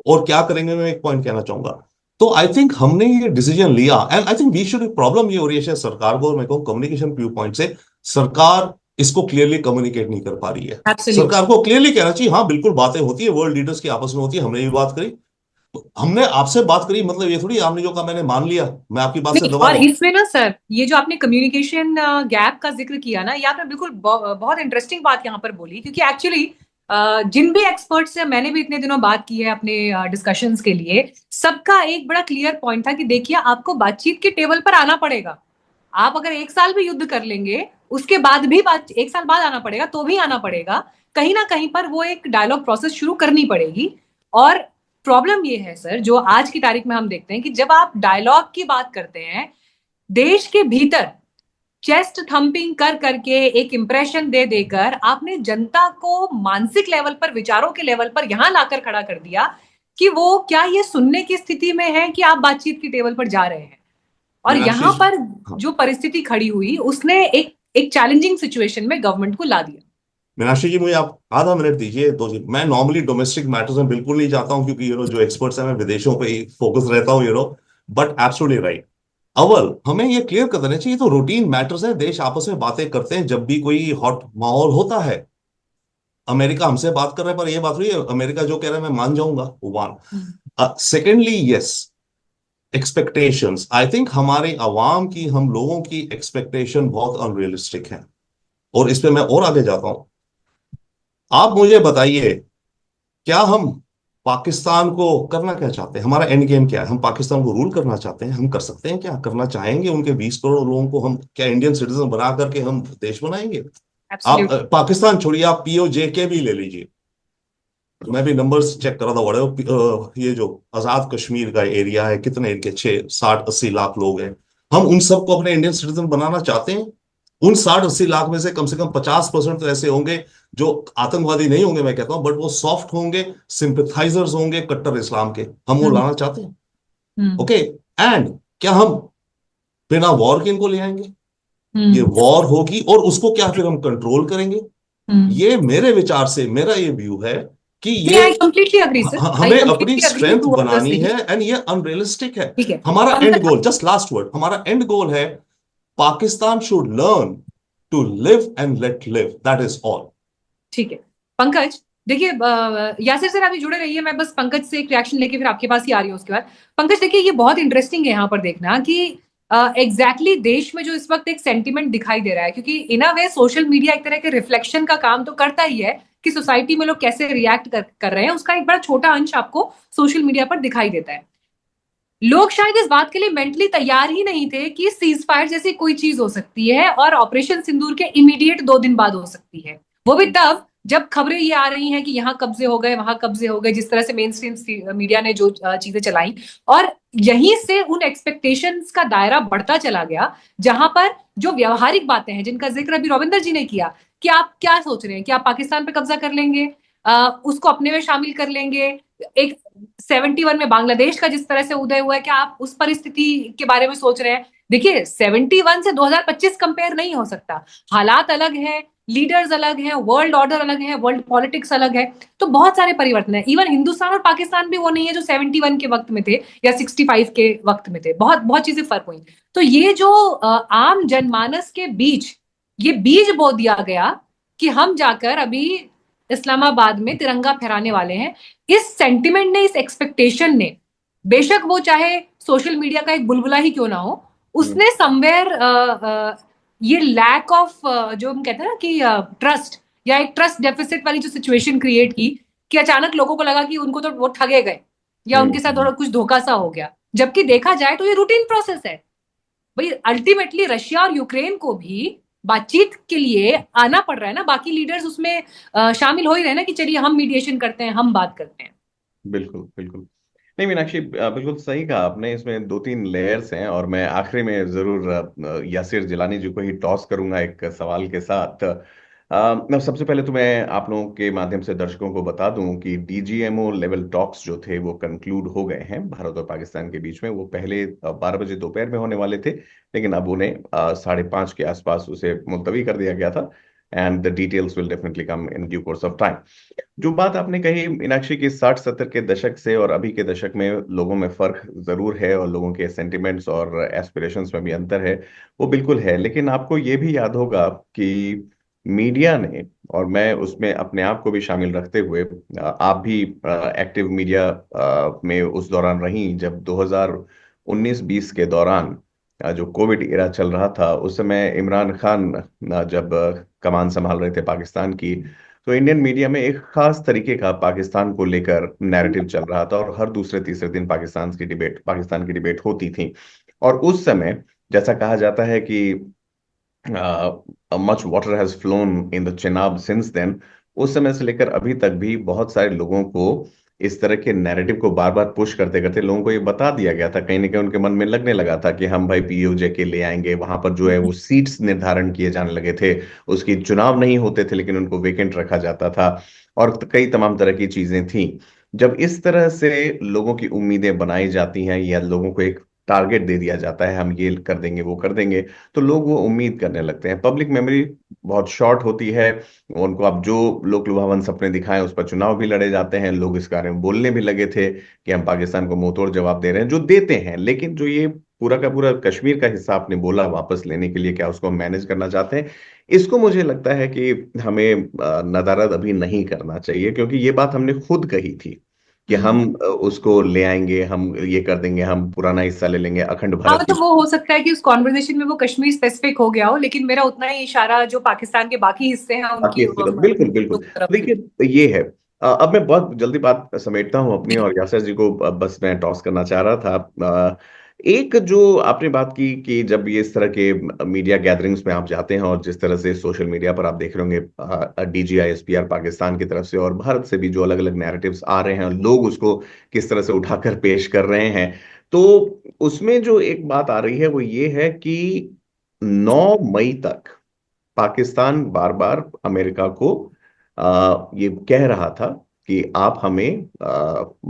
और क्या करेंगे, मैं एक पॉइंट कहना चाहूंगा। तो आई थिंक हमने ये डिसीजन लिया, and I think we should, problem ये हो रही है शायद सरकार को, और मैं कहूँ कम्युनिकेशन व्यू पॉइंट से सरकार इसको क्लियरली कम्युनिकेट नहीं कर पा रही है। Absolutely. सरकार को क्लियरली कहना चाहिए, हाँ बिल्कुल बातें होती है, वर्ल्ड लीडर्स की आपस में होती है, हमने भी बात करी, हमने आपसे बात करी, मतलब ये थोड़ी आपने जो कहा मैंने मान लिया, मैं आपकी बात से नहीं, दबा और नहीं। इसमें ना सर, ये जो आपने कम्युनिकेशन गैप का जिक्र किया ना, ये आपने बिल्कुल बहुत इंटरेस्टिंग बात यहाँ पर बोली, क्योंकि एक्चुअली जिन भी एक्सपर्ट से मैंने भी इतने दिनों बात की है अपने डिस्कशंस के लिए, सबका एक बड़ा क्लियर पॉइंट था कि देखिए आपको बातचीत के टेबल पर आना पड़ेगा। आप अगर 1 साल भी युद्ध कर लेंगे, उसके बाद भी 1 साल बाद आना पड़ेगा, तो भी आना पड़ेगा, कहीं ना कहीं पर वो एक डायलॉग प्रोसेस शुरू करनी पड़ेगी। और प्रॉब्लम ये है सर, जो आज की तारीख में हम देखते हैं कि जब आप डायलॉग की बात करते हैं, देश के भीतर चेस्ट थंपिंग कर करके एक इंप्रेशन दे देकर आपने जनता को मानसिक लेवल पर, विचारों के लेवल पर यहां लाकर खड़ा कर दिया कि वो क्या ये सुनने की स्थिति में है कि आप बातचीत की टेबल पर जा रहे हैं। और यहाँ पर जो परिस्थिति खड़ी हुई, उसने एक चैलेंजिंग सिचुएशन में गवर्नमेंट को ला दिया। मीनाक्षी जी, मुझे आप आधा मिनट दीजिए, मैं नॉर्मली डोमेस्टिक मैटर्स में बिल्कुल नहीं जाता हूं, क्योंकि जो एक्सपर्ट्स हैं, मैं विदेशों पे ही फोकस रहता हूं, बट एब्सोल्युटली राइट। अव्वल हमें ये क्लियर कर देना चाहिए, तो रूटीन मैटर्स है, देश आपस में बातें करते हैं जब भी कोई हॉट माहौल होता है। अमेरिका हमसे बात कर रहा है, पर ये बात हुई है, अमेरिका जो कह रहा है मैं मान जाऊंगा, one. Secondly, yes, expectations, I think हमारे अवाम की, हम लोगों की एक्सपेक्टेशन बहुत अनरियलिस्टिक है, और इस पे मैं और आगे जाता हूं। आप मुझे बताइए, क्या हम पाकिस्तान को करना क्या चाहते हैं, हमारा एंड गेम क्या है? हम पाकिस्तान को रूल करना चाहते हैं, हम कर सकते हैं, क्या करना चाहेंगे? उनके 20 करोड़ लोगों को हम क्या इंडियन सिटीजन बना करके हम देश बनाएंगे? आप पाकिस्तान छोड़िए, आप पीओजे भी ले लीजिए, मैं भी नंबर्स चेक करा था, बड़े ये जो आजाद कश्मीर का एरिया है, कितने इनके 60-80 लाख लोग हैं, हम उन सबको अपने इंडियन सिटीजन बनाना चाहते हैं? उन 60-80 लाख में से कम 50% तो ऐसे होंगे जो आतंकवादी नहीं होंगे, मैं कहता हूं, बट वो सॉफ्ट होंगे, सिंपथाइजर्स होंगे कट्टर इस्लाम के, हम वो लाना चाहते हैं। ओके, एंड क्या हम बिना वॉर के इनको ले आएंगे? ये वॉर होगी, और उसको क्या फिर हम कंट्रोल करेंगे? ये मेरे विचार से, मेरा ये व्यू है कि ये हमें अपनी स्ट्रेंथ बनानी है, एंड ये अनरियलिस्टिक है। हमारा end goal, just last word, हमारा एंड गोल है Pakistan should learn to live and let live, that is all. ठीक है पंकज, देखिए यासिर सर अभी जुड़े रहिए, मैं बस पंकज से एक रिएक्शन लेके फिर आपके पास ही आ रही हूँ उसके बाद। पंकज देखिए, ये बहुत इंटरेस्टिंग है यहाँ पर देखना कि एग्जैक्टली देश में जो इस वक्त एक सेंटिमेंट दिखाई दे रहा है, क्योंकि इन अ वे सोशल मीडिया एक तरह के रिफ्लेक्शन का काम तो करता ही है कि सोसाइटी में लोग कैसे रिएक्ट कर रहे हैं, उसका एक बड़ा छोटा अंश आपको सोशल मीडिया पर दिखाई देता है। लोग शायद इस बात के लिए मेंटली तैयार ही नहीं थे कि सीज फायर जैसी कोई चीज हो सकती है और ऑपरेशन सिंदूर के इमीडिएट 2 दिन बाद हो सकती है, वो भी तब जब खबरें ये आ रही हैं कि यहाँ कब्जे हो गए, वहां कब्जे हो गए, जिस तरह से मेन स्ट्रीम मीडिया ने जो चीजें चलाई, और यहीं से उन एक्सपेक्टेशंस का दायरा बढ़ता चला गया, जहां पर जो व्यवहारिक बातें हैं जिनका जिक्र अभी रविंदर जी ने किया, कि आप क्या सोच रहे हैं कि आप पाकिस्तान पे कब्जा कर लेंगे, उसको अपने में शामिल कर लेंगे, एक 71 में बांग्लादेश का जिस तरह से उदय हुआ है, क्या आप उस परिस्थिति के बारे में सोच रहे हैं? देखिए 71 से 2025 कंपेयर नहीं हो सकता, हालात अलग है, लीडर्स अलग हैं, वर्ल्ड ऑर्डर अलग है, वर्ल्ड पॉलिटिक्स अलग है, तो बहुत सारे परिवर्तन है। इवन हिंदुस्तान और पाकिस्तान भी वो नहीं है जो 71 के वक्त में थे या 65 के वक्त में थे, बहुत बहुत चीजें फर्क हुई। तो ये जो आम जनमानस के बीच ये बीज बो दिया गया कि हम जाकर अभी इस्लामाबाद में तिरंगा फहराने वाले हैं, इस सेंटिमेंट ने, इस एक्सपेक्टेशन ने, बेशक वो चाहे सोशल मीडिया का एक बुलबुला ही क्यों ना हो, उसने समवेयर ये लैक ऑफ जो हम कहते हैं ना कि ट्रस्ट, या एक ट्रस्ट डेफिसिट वाली जो सिचुएशन क्रिएट की कि अचानक लोगों को लगा कि उनको तो वो ठगे गए या उनके साथ थोड़ा कुछ धोखा सा हो गया, जबकि देखा जाए तो ये रूटीन प्रोसेस है भाई। अल्टीमेटली रशिया और यूक्रेन को भी बातचीत के लिए आना पड़ रहा है ना, बाकी लीडर्स उसमें शामिल हो ही रहे ना कि चलिए हम मीडिएशन करते हैं, हम बात करते हैं। बिल्कुल बिल्कुल। नहीं मीनाक्षी, बिल्कुल सही कहा आपने। इसमें दो तीन लेयर्स हैं और मैं आखिरी में जरूर यासिर जिलानी जी को ही टॉस करूंगा एक सवाल के साथ। मैं सबसे पहले तो मैं आप लोगों के माध्यम से दर्शकों को बता दूं कि डीजीएमओ लेवल टॉक्स जो थे वो कंक्लूड हो गए हैं भारत और पाकिस्तान के बीच में। वो पहले 12 बजे दोपहर में होने वाले थे, लेकिन अब उन्हें 5:30 के आसपास उसे मुलतवी कर दिया गया था। And the details will definitely come in due course of time. जो बात आपने कही मीनाक्षी की 60-70 के दशक से और अभी के दशक में लोगों में फर्क जरूर है और लोगों के सेंटिमेंट्स और एस्पिरेशंस में भी अंतर है, वो बिल्कुल है। लेकिन आपको ये भी याद होगा कि मीडिया ने, और मैं उसमें अपने आप को भी शामिल रखते हुए, आप भी एक्टिव मीडिया में उस दौरान रही जब 2019-20 के दौरान जो कोविड एरा चल रहा था, उस समय इमरान खान जब कमान संभाल रहे थे पाकिस्तान की, तो इंडियन मीडिया में एक खास तरीके का पाकिस्तान को लेकर नैरेटिव चल रहा था और हर दूसरे तीसरे दिन पाकिस्तान की डिबेट होती थी। और उस समय जैसा कहा जाता है कि much water has flown in the Chenab since then, उस समय से लेकर अभी तक भी बहुत सारे लोगों को इस तरह के नैरेटिव को बार बार पुश करते करते लोगों को ये बता दिया गया था, कहीं ना कहीं उनके मन में लगने लगा था कि हम भाई पीओजे के ले आएंगे, वहां पर जो है वो सीट्स निर्धारण किए जाने लगे थे, उसकी चुनाव नहीं होते थे लेकिन उनको वेकेंट रखा जाता था और कई तमाम तरह की चीजें थी। जब इस तरह से लोगों की उम्मीदें बनाई जाती हैं या लोगों को एक टारगेट दे दिया जाता है, हम ये कर देंगे वो कर देंगे, तो लोग वो उम्मीद करने लगते हैं। पब्लिक मेमोरी बहुत शॉर्ट होती है, उनको आप जो लोक लुभावन सपने दिखाएं उस पर चुनाव भी लड़े जाते हैं। लोग इस बारे में बोलने भी लगे थे कि हम पाकिस्तान को मुंहतोड़ जवाब दे रहे हैं, जो देते हैं। लेकिन जो ये पूरा का पूरा कश्मीर का हिस्सा आपने बोला वापस लेने के लिए, क्या उसको मैनेज करना चाहते हैं, इसको मुझे लगता है कि हमें नदारद अभी नहीं करना चाहिए, क्योंकि ये बात हमने खुद कही थी कि हम उसको ले आएंगे, हम ये कर देंगे, हम पुराना हिस्सा ले लेंगे, अखंड हाँ, भारत तो वो हो सकता है कि उस कॉन्वर्जेशन में वो कश्मीर स्पेसिफिक हो गया हो, लेकिन मेरा उतना ही इशारा जो पाकिस्तान के बाकी हिस्से हैं बाकी उनकी इस तरफ। बिल्कुल बिल्कुल। देखिए ये है, अब मैं बहुत जल्दी बात समेटता हूं अपनी, और यासर जी को बस मैं टॉस करना चाह रहा था। एक जो आपने बात की कि जब ये इस तरह के मीडिया गैदरिंग्स में आप जाते हैं और जिस तरह से सोशल मीडिया पर आप देख रहे होंगे DGISPR पाकिस्तान की तरफ से और भारत से भी जो अलग अलग नैरेटिव्स आ रहे हैं, लोग उसको किस तरह से उठाकर पेश कर रहे हैं, तो उसमें जो एक बात आ रही है वो ये है कि 9 मई तक पाकिस्तान बार बार अमेरिका को ये कह रहा था कि आप हमें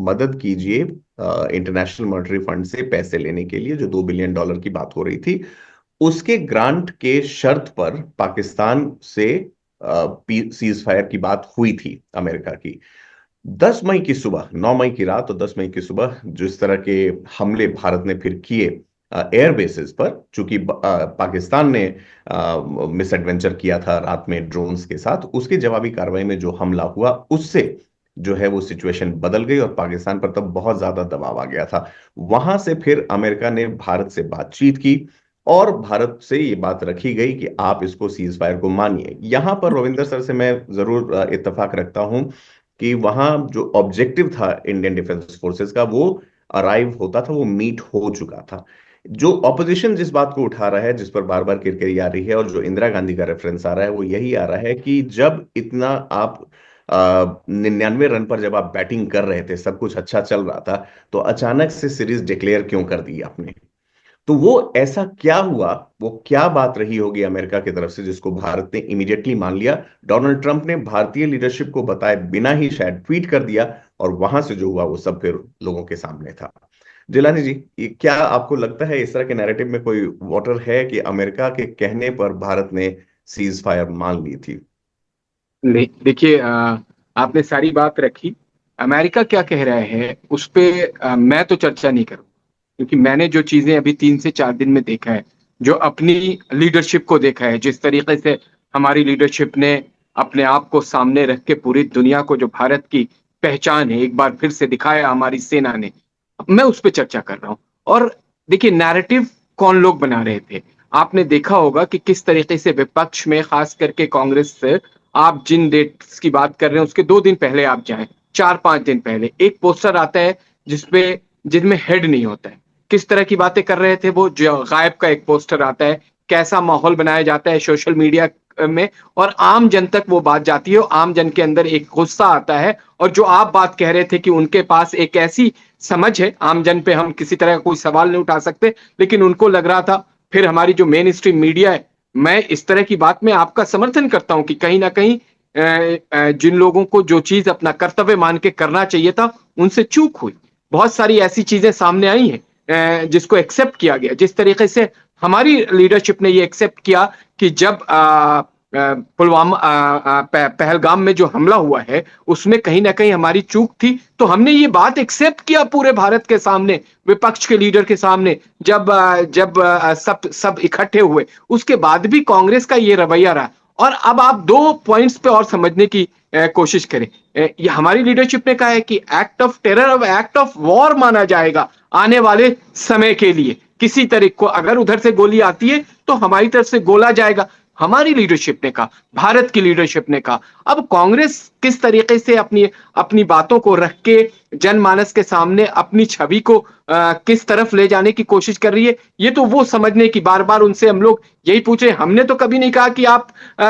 मदद कीजिए इंटरनेशनल मॉनेटरी फंड से पैसे लेने के लिए, जो $2 बिलियन की बात हो रही थी, उसके ग्रांट के शर्त पर पाकिस्तान से सीज फायर की बात हुई थी अमेरिका की। 10 मई की सुबह, 9 मई की रात और 10 मई की सुबह जिस तरह के हमले भारत ने फिर किए एयर बेसिस पर, चूंकि पाकिस्तान ने मिस एडवेंचर किया था रात में ड्रोन्स के साथ, उसकी जवाबी कार्रवाई में जो हमला हुआ उससे जो है वो सिचुएशन बदल गई और पाकिस्तान पर तब बहुत ज्यादा दबाव आ गया था। वहां से फिर अमेरिका ने भारत से बातचीत की और भारत से ये बात रखी गई कि आप इसको सीज फायर को मानिए। यहां पर रविंदर सर से मैं जरूर इत्तेफाक रखता हूं कि वहां जो ऑब्जेक्टिव था इंडियन डिफेंस फोर्सेस का, वो अराइव होता था, वो मीट हो चुका था। जो ऑपोजिशन जिस बात को उठा रहा है, जिस पर बार बार किरकिरी आ रही है और जो इंदिरा गांधी का रेफरेंस आ रहा है, वो यही आ रहा है कि जब इतना आप 99 रन पर जब आप बैटिंग कर रहे थे, सब कुछ अच्छा चल रहा था, तो अचानक से सीरीज डिक्लेयर क्यों कर दी आपने? तो वो ऐसा क्या हुआ, वो क्या बात रही होगी अमेरिका की तरफ से जिसको भारत ने इमीडिएटली मान लिया? डोनाल्ड ट्रंप ने भारतीय लीडरशिप को बताए बिना ही शायद ट्वीट कर दिया और वहां से जो हुआ वो सब फिर लोगों के सामने था। जिलानी जी, ये क्या आपको लगता है इस तरह के नैरेटिव में कोई वाटर है कि अमेरिका के कहने पर भारत ने सीज फायर मान ली थी? नहीं, देखिए, आपने सारी बात रखी। अमेरिका क्या कह रहा है उस पे मैं तो चर्चा नहीं करूँ, क्योंकि मैंने जो चीजें अभी 3 से 4 दिन में देखा है, जो अपनी लीडरशिप को देखा है, जिस तरीके से हमारी लीडरशिप ने अपने आप को सामने रख के पूरी दुनिया को जो भारत की पहचान है एक बार फिर से दिखाया हमारी सेना ने, मैं उस पर चर्चा कर रहा हूँ। और देखिए, नैरेटिव कौन लोग बना रहे थे, आपने देखा होगा कि किस तरीके से विपक्ष में, खास करके कांग्रेस से, आप जिन डेट्स की बात कर रहे हैं उसके 2 दिन पहले आप जाएं, 4-5 दिन पहले एक पोस्टर आता है जिसमें हेड नहीं होता है। किस तरह की बातें कर रहे थे वो, जो गायब का एक पोस्टर आता है, कैसा माहौल बनाया जाता है सोशल मीडिया में, और आम जन तक वो बात जाती है और आम जन के अंदर एक गुस्सा आता है। और जो आप बात कह रहे थे कि उनके पास एक ऐसी समझ है, आम जन पे हम किसी तरह का कोई सवाल नहीं उठा सकते, लेकिन उनको लग रहा था, फिर हमारी जो मेन स्ट्रीम मीडिया है, मैं इस तरह की बात में आपका समर्थन करता हूं कि कहीं ना कहीं जिन लोगों को जो चीज अपना कर्तव्य मान के करना चाहिए था उनसे चूक हुई। बहुत सारी ऐसी चीजें सामने आई हैं जिसको एक्सेप्ट किया गया। जिस तरीके से हमारी लीडरशिप ने ये एक्सेप्ट किया कि जब पुलवामा पहलगाम में जो हमला हुआ है उसमें कहीं ना कहीं हमारी चूक थी, तो हमने ये बात एक्सेप्ट किया पूरे भारत के सामने, विपक्ष के लीडर के सामने, जब सब इकट्ठे हुए। उसके बाद भी कांग्रेस का ये रवैया रहा। और अब आप 2 पॉइंट्स पे और समझने की कोशिश करें। ये हमारी लीडरशिप ने कहा है कि एक्ट ऑफ टेरर अब एक्ट ऑफ वॉर माना जाएगा आने वाले समय के लिए। किसी तरह को अगर उधर से गोली आती है तो हमारी तरफ से गोला जाएगा। हमारी लीडरशिप ने कहा, भारत की लीडरशिप ने कहा। अब कांग्रेस किस तरीके से अपनी बातों को रख के जनमानस के सामने अपनी छवि को किस तरफ ले जाने की कोशिश कर रही है, ये तो वो समझने की बार बार उनसे हम लोग यही पूछे। हमने तो कभी नहीं कहा कि आप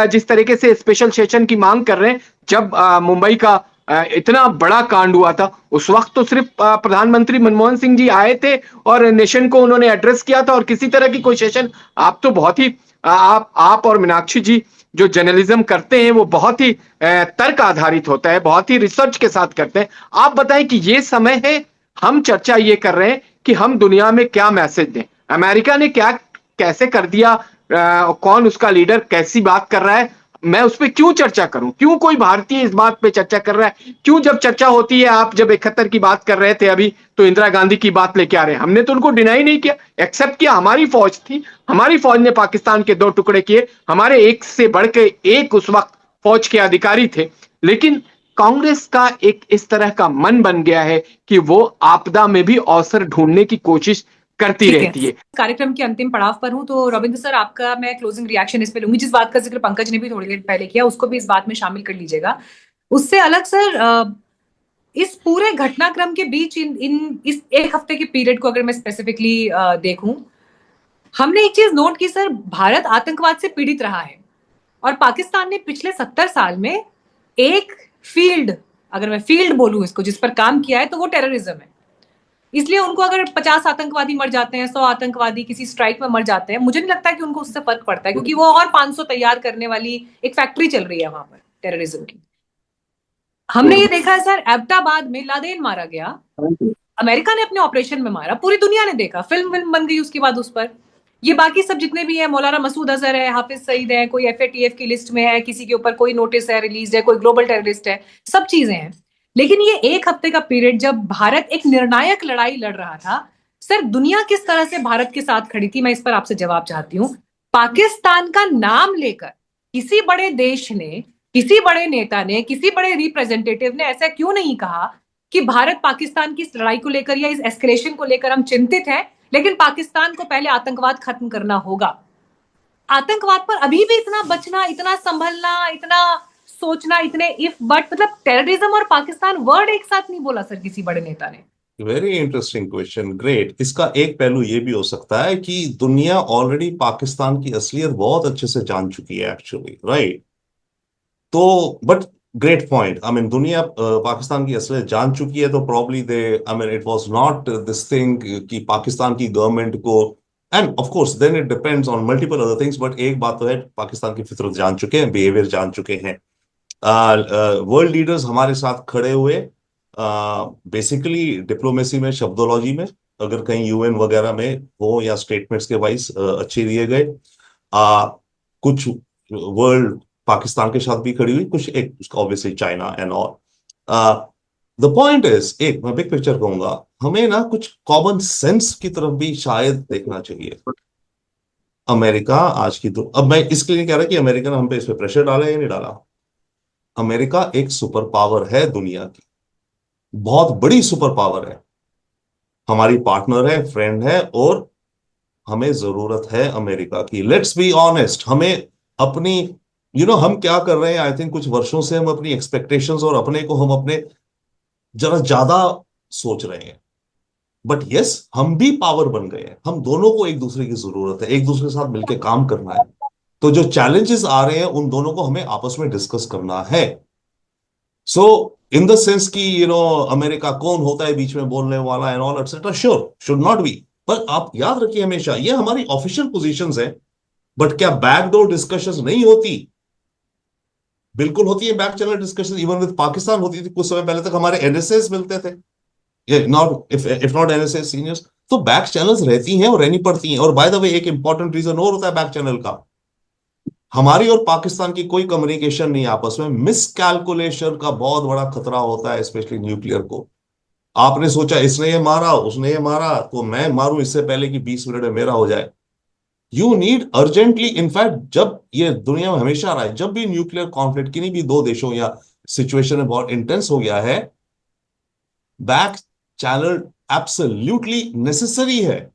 जिस तरीके से स्पेशल सेशन की मांग कर रहे हैं, जब मुंबई का इतना बड़ा कांड हुआ था उस वक्त तो सिर्फ प्रधानमंत्री मनमोहन सिंह जी आए थे और नेशन को उन्होंने एड्रेस किया था, और किसी तरह की कोई सेशन आप तो बहुत ही आप और मीनाक्षी जी जो जर्नलिज्म करते हैं वो बहुत ही तर्क आधारित होता है, बहुत ही रिसर्च के साथ करते हैं। आप बताएं कि ये समय है, हम चर्चा ये कर रहे हैं कि हम दुनिया में क्या मैसेज दें। अमेरिका ने क्या कैसे कर दिया, कौन उसका लीडर कैसी बात कर रहा है, मैं उस पर क्यों चर्चा करूं? क्यों कोई भारतीय इस बात पे चर्चा कर रहा है? क्यों जब चर्चा होती है, आप जब 71 की बात कर रहे थे अभी, तो इंदिरा गांधी की बात लेके आ रहे हैं। हमने तो उनको डिनाई नहीं किया, एक्सेप्ट किया। हमारी फौज थी, हमारी फौज ने पाकिस्तान के 2 टुकड़े किए, हमारे एक से बढ़ के एक उस वक्त फौज के अधिकारी थे। लेकिन कांग्रेस का एक इस तरह का मन बन गया है कि वो आपदा में भी अवसर ढूंढने की कोशिश करती रहती है। कार्यक्रम के अंतिम पड़ाव पर हूं, तो रविंद्र सर आपका मैं क्लोजिंग रिएक्शन इस पे लूंगी। जिस बात का जिक्र पंकज ने भी थोड़ी देर पहले किया, उसको भी इस बात में शामिल कर लीजिएगा। उससे अलग सर, इस पूरे घटनाक्रम के बीच इस 1 हफ्ते के पीरियड को अगर मैं स्पेसिफिकली देखूं, हमने एक चीज नोट की सर, भारत आतंकवाद से पीड़ित रहा है और पाकिस्तान ने पिछले 70 साल में एक फील्ड, अगर मैं फील्ड बोलूं इसको, जिस पर काम किया है तो वो टेररिज्म है। इसलिए उनको अगर 50 आतंकवादी मर जाते हैं, 100 आतंकवादी किसी स्ट्राइक में मर जाते हैं, मुझे नहीं लगता कि उनको उससे फर्क पड़ता है, क्योंकि वो और 500 तैयार करने वाली एक फैक्ट्री चल रही है वहां पर टेररिज्म की। हमने ये देखा है सर, एबटाबाद में लादेन मारा गया, अमेरिका ने अपने ऑपरेशन में मारा, पूरी दुनिया ने देखा, फिल्म बन गई उसके बाद उस पर। ये बाकी सब जितने भी है, मौलाना मसूद अजहर है, हाफिज सईद है, कोई FATF की लिस्ट में है, किसी के ऊपर कोई नोटिस है, रिलीज है, कोई ग्लोबल टेररिस्ट है, सब चीजें हैं। लेकिन ये 1 हफ्ते का पीरियड जब भारत एक निर्णायक लड़ाई लड़ रहा था, सर दुनिया किस तरह से भारत के साथ खड़ी थी, मैं इस पर आपसे जवाब चाहती हूँ। पाकिस्तान का नाम लेकर किसी बड़े देश ने, किसी बड़े नेता ने, किसी बड़े रिप्रेजेंटेटिव ने ऐसा क्यों नहीं कहा कि भारत पाकिस्तान की इस लड़ाई को लेकर या इस एस्केलेशन को लेकर हम चिंतित हैं, लेकिन पाकिस्तान को पहले आतंकवाद खत्म करना होगा। आतंकवाद पर अभी भी इतना बचना, इतना संभलना, इतना सोचना, इतने इफ बट, मतलब टेररिज्म और पाकिस्तान वर्ड एक साथ नहीं बोला सर किसी बड़े नेता ने। Very interesting question, great. इसका एक पहलू ये भी हो सकता है कि दुनिया ऑलरेडी पाकिस्तान की असलियत बहुत अच्छे से जान चुकी है एक्चुअली, राइट? तो but great point, I mean दुनिया पाकिस्तान की असलियत जान चुकी है, तो probably they, I mean it was not this thing कि पाकिस्तान की गवर्नमेंट को, and of course then it depends on multiple other things, but एक बात तो है, पाकिस्तान की फितरत जान चुके हैं, बिहेवियर जान चुके हैं। वर्ल्ड लीडर्स हमारे साथ खड़े हुए, बेसिकली डिप्लोमेसी में, शब्दोलॉजी में, अगर कहीं UN वगैरह में हो या स्टेटमेंट्स के वाइज अच्छे दिए गए। कुछ वर्ल्ड पाकिस्तान के साथ भी खड़ी हुई, कुछ एक obviously China and all. The point is, एक मैं बिग पिक्चर कहूंगा, हमें ना कुछ कॉमन सेंस की तरफ भी शायद देखना चाहिए। अमेरिका आज की, तो अब मैं इसके लिए कह रहा कि अमेरिका ने हम पे इस पे प्रेशर डाला है या नहीं डाला। अमेरिका एक सुपर पावर है, दुनिया की बहुत बड़ी सुपर पावर है, हमारी पार्टनर है, फ्रेंड है, और हमें जरूरत है अमेरिका की। लेट्स बी ऑनेस्ट, हमें अपनी हम क्या कर रहे हैं, आई थिंक कुछ वर्षों से हम अपनी एक्सपेक्टेशंस और अपने को हम अपने जरा ज्यादा सोच रहे हैं। बट यस, हम भी पावर बन गए हैं, हम दोनों को एक दूसरे की जरूरत है, एक दूसरे के साथ मिलकर काम करना है। तो जो चैलेंजेस आ रहे हैं उन दोनों को हमें आपस में डिस्कस करना है। सो इन द सेंस कि अमेरिका कौन होता है बीच में बोलने वाला and all etcetera, sure, should not be. पर आप याद रखिए हमेशा ये हमारी ऑफिशियल पोजीशंस है। बट क्या बैकडोर डिस्कशंस नहीं होती? बिल्कुल होती है back channel discussion. Even with Pakistan होती थी, कुछ समय पहले तक हमारे एनएसएस मिलते थे, not if not NSS seniors. तो बैक चैनल्स रहती हैं और रहनी पड़ती हैं। और बाय द वे एक इंपॉर्टेंट रीजन और होता है बैक चैनल का, हमारी और पाकिस्तान की कोई कम्युनिकेशन नहीं आपस में, मिसकैलकुलेशन का बहुत बड़ा खतरा होता है, स्पेशली न्यूक्लियर को। आपने सोचा इसने ये मारा, उसने ये मारा, तो मैं मारूं इससे पहले कि 20 मिनट में मेरा हो जाए। यू नीड अर्जेंटली, इनफैक्ट जब ये दुनिया में हमेशा रहा है, जब भी न्यूक्लियर कॉन्फ्लिक्ट किन्हीं भी दो देशों या सिचुएशन में बहुत इंटेंस हो गया है, बैक चैनल एब्सोल्युटली नेसेसरी है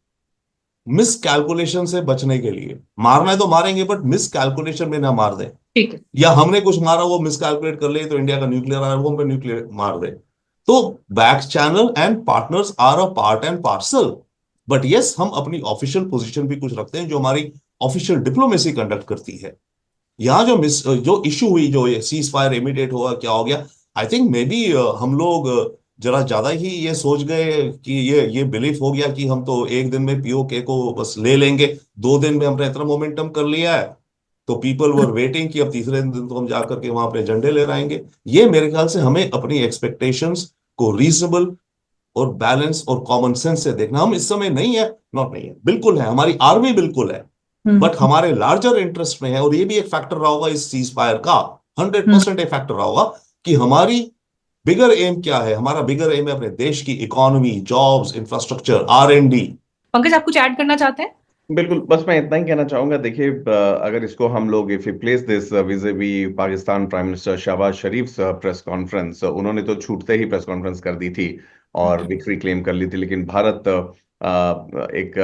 मिस कैलकुलेशन से बचने के लिए। मारना है तो मारेंगे, बट मिस कैलकुलेशन में ना मार दें। ठीक है। या हमने कुछ मारा, वो मिस कैलकुलेट कर ले तो इंडिया का न्यूक्लियर आया, वो हम पे न्यूक्लियर मार दे। तो back channel and partners are a part and parcel. But yes, हम अपनी ऑफिशियल पोजीशन भी कुछ रखते हैं जो हमारी ऑफिशियल डिप्लोमेसी कंडक्ट करती है। यहाँ जो इश्यू हुई, जो सीज फायर इमीडिएट हुआ, क्या हो गया, आई थिंक मे बी हम लोग जरा ज्यादा ही ये सोच गए कि ये बिलीफ हो गया कि हम तो एक दिन में पीओके को बस ले लेंगे, 2 दिन में हमने इतना मोमेंटम कर लिया है, तो पीपल वर वेटिंग कि अब तीसरे दिन तो हम जाकर के वहां अपने झंडे ले आएंगे। ये मेरे ख्याल से हमें अपनी एक्सपेक्टेशंस को रीजनेबल और बैलेंस और कॉमन सेंस से देखना। हम इस समय नहीं है, नॉट नहीं है, बिल्कुल है, हमारी आर्मी बिल्कुल है, बट हमारे लार्जर इंटरेस्ट में है। और ये भी एक फैक्टर रहा होगा इस सीज फायर का, 100% एक फैक्टर रहा होगा कि हमारी बिगर एम क्या है। हमारा बिगर एम है अपने देश की economy, jobs, infrastructure, R&D। Pankaj, आप कुछ ऐड करना चाहते हैं? बिल्कुल, बस मैं इतना ही कहना चाहूंगा। देखिए, अगर इसको हम लोग, if you place this vis-a-vis Pakistan prime minister Shahbaz Sharif press conference, उन्होंने तो छूटते ही प्रेस कॉन्फ्रेंस कर दी थी और विक्ट्री क्लेम कर ली थी। लेकिन भारत एक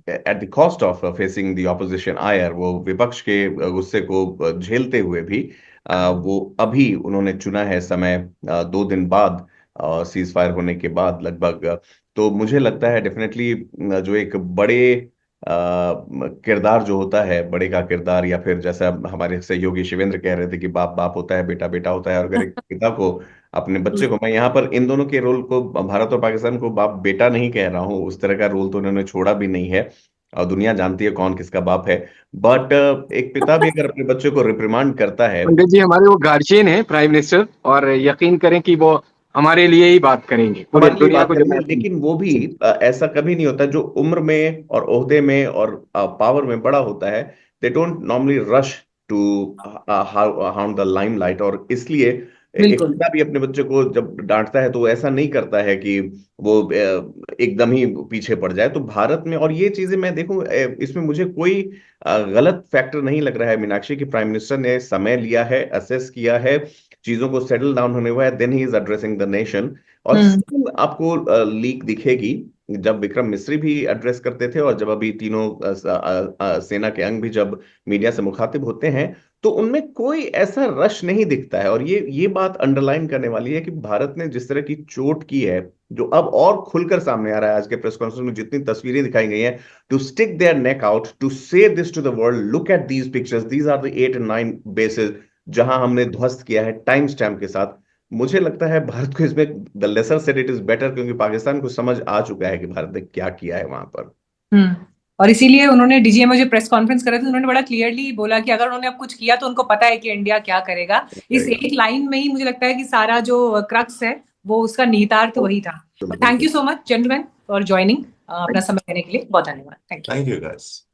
at the cost of facing the opposition ire, वो विपक्ष के गुस्से को झेलते हुए भी वो अभी उन्होंने चुना है समय 2 दिन बाद सीज फायर होने के बाद लगभग। तो मुझे लगता है डेफिनेटली जो एक बड़े किरदार जो होता है, बड़े का किरदार, या फिर जैसा हमारे सहयोगी शिवेंद्र कह रहे थे कि बाप बाप होता है, बेटा बेटा होता है, और अगर एक पिता को अपने बच्चे को, मैं यहाँ पर इन दोनों के रोल को, भारत और पाकिस्तान को, बाप बेटा नहीं कह रहा हूँ, उस तरह का रोल तो उन्होंने छोड़ा भी नहीं है और दुनिया जानती है कौन किसका बाप है। बट एक पिता भी अगर अपने बच्चे को रिप्रिमांड करता है, पंडित जी हमारे वो गार्जियन है प्राइम मिनिस्टर, और यकीन करें कि वो हमारे लिए ही बात करेंगे, पूरे हमारे लिए दुनिया बात को करेंगे, जवाब देंगे। लेकिन वो भी ऐसा कभी नहीं होता। जो उम्र में और ओहदे में और पावर में बड़ा होता है, they don't normally rush to hound the limelight. और इसलिए एक बिल्कुल। पिता भी अपने बच्चे को जब डांटता है तो वो ऐसा नहीं करता है कि वो एकदम ही पीछे पड़ जाए। तो भारत में, और ये चीजें मैं देखूं, इसमें मुझे कोई गलत फैक्टर नहीं लग रहा है मीनाक्षी, की प्राइम मिनिस्टर ने समय लिया है, असेस किया है, चीजों को सेटल डाउन होने हुआ है, then he is addressing the nation. और सेम आपको लीक दिखेगी जब विक्रम मिस्री भी एड्रेस करते थे, और जब अभी तीनों सेना के अंग भी जब मीडिया से मुखातिब होते हैं, तो उनमें कोई ऐसा रश नहीं दिखता है। और ये बात अंडरलाइन करने वाली है कि भारत ने जिस तरह की चोट की है, जो अब और खुलकर सामने आ रहा है, आज के प्रेस कॉन्फ्रेंस में जितनी तस्वीरें दिखाई गई हैं, to stick their neck out, to say this to the world, look at these pictures, these are the 8 and 9 bases जहां हमने ध्वस्त किया है टाइम स्टैम्प के साथ। मुझे लगता है भारत को इसमें the lesser said it is better, क्योंकि पाकिस्तान को समझ आ चुका है कि भारत ने क्या किया है वहां पर। और इसीलिए उन्होंने डीजीएमओ जो प्रेस कॉन्फ्रेंस करे थे, उन्होंने बड़ा क्लियरली बोला कि अगर उन्होंने अब कुछ किया तो उनको पता है कि इंडिया क्या करेगा। इस एक लाइन में ही मुझे लगता है कि सारा जो क्रक्स है वो उसका निहितार्थ वही था। Thank you so much gentleman for joining. अपना समय देने के लिए बहुत धन्यवाद। Thank you. Thank you guys.